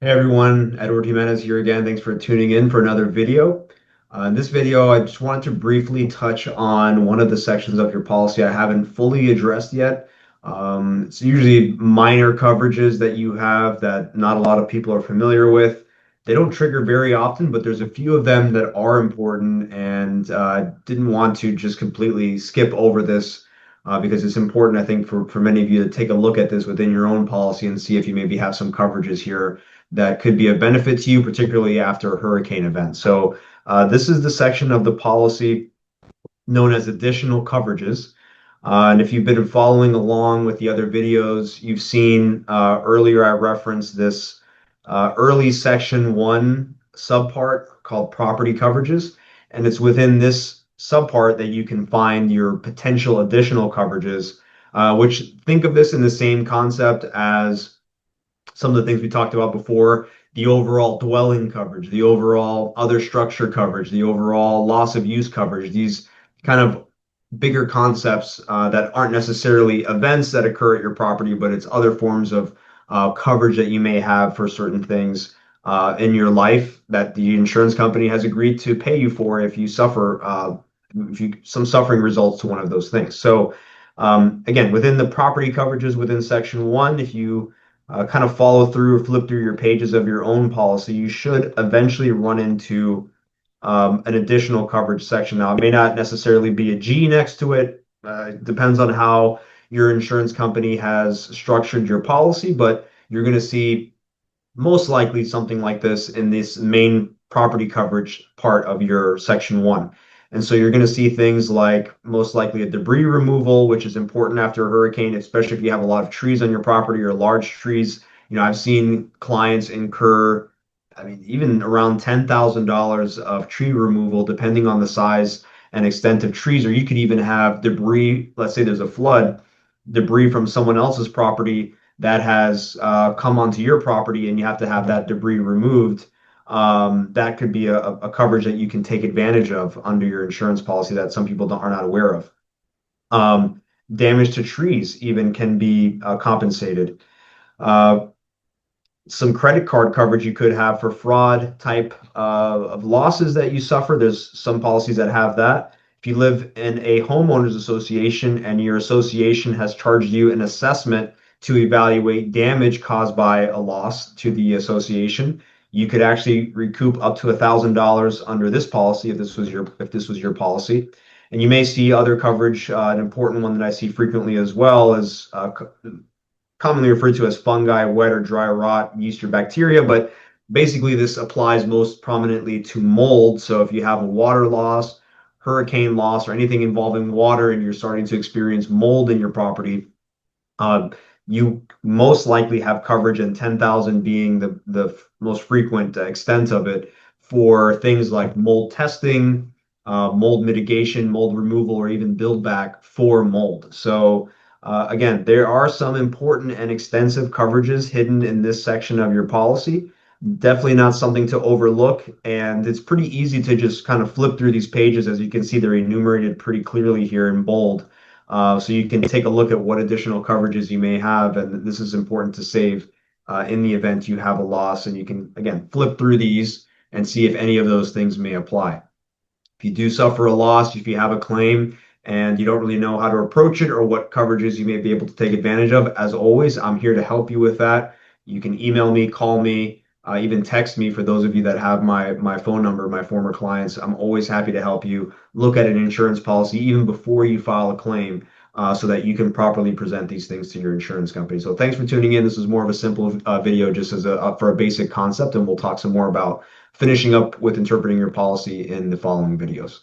Hey everyone, Edward Jimenez here again. Thanks for tuning in for another video. In this video, I just wanted to briefly touch on one of the sections of your policy I haven't fully addressed yet. It's usually minor coverages that you have that not a lot of people are familiar with. They don't trigger very often, but there's a few of them that are important, and didn't want to just completely skip over this because it's important, I think, for many of you to take a look at this within your own policy and see if you maybe have some coverages here that could be of benefit to you, particularly after a hurricane event. So this is the section of the policy known as additional coverages. And if you've been following along with the other videos, you've seen earlier I referenced this early section one subpart called property coverages. And it's within this subpart that you can find your potential additional coverages, which think of this in the same concept as some of the things we talked about before, the overall dwelling coverage, the overall other structure coverage, the overall loss of use coverage, these kind of bigger concepts that aren't necessarily events that occur at your property, but it's other forms of coverage that you may have for certain things in your life that the insurance company has agreed to pay you for if you suffer some suffering results to one of those things. So again, within the property coverages within section one, if you kind of follow through or flip through your pages of your own policy, you should eventually run into an additional coverage section. Now, it may not necessarily be a G next to it. It depends on how your insurance company has structured your policy, but you're going to see most likely something like this in this main property coverage part of your section one. And so you're going to see things like most likely a debris removal, which is important after a hurricane, especially if you have a lot of trees on your property or large trees. I've seen clients incur, I mean, even around $10,000 of tree removal, depending on the size and extent of trees, or you could even have debris. Let's say there's a flood, debris from someone else's property that has come onto your property, and you have to have that debris removed. That could be a coverage that you can take advantage of under your insurance policy that some people are not aware of. Damage to trees even can be compensated. Uh, some credit card coverage you could have for fraud type of losses that you suffer. There's some policies that have that. If you live in a homeowners association and your association has charged you an assessment to evaluate damage caused by a loss to the association, you could actually recoup up to $1,000 under this policy if this was your policy. And you may see other coverage. An important one that I see frequently as well is commonly referred to as fungi, wet or dry rot, yeast or bacteria, but basically this applies most prominently to mold. So if you have a water loss, hurricane loss, or anything involving water, and you're starting to experience mold in your property, you most likely have coverage, and 10,000 being the most frequent extent of it, for things like mold testing, mold mitigation, mold removal, or even build back for mold. So again, there are some important and extensive coverages hidden in this section of your policy. Definitely not something to overlook, and it's pretty easy to just kind of flip through these pages. As you can see, they're enumerated pretty clearly here in bold. So you can take a look at what additional coverages you may have, and this is important to save in the event you have a loss. And you can, again, flip through these and see if any of those things may apply. If you do suffer a loss, if you have a claim and you don't really know how to approach it or what coverages you may be able to take advantage of, as always, I'm here to help you with that. You can email me, call me, even text me for those of you that have my phone number, my former clients. I'm always happy to help you look at an insurance policy even before you file a claim, so that you can properly present these things to your insurance company. So thanks for tuning in. This is more of a simple video just as for a basic concept, and we'll talk some more about finishing up with interpreting your policy in the following videos.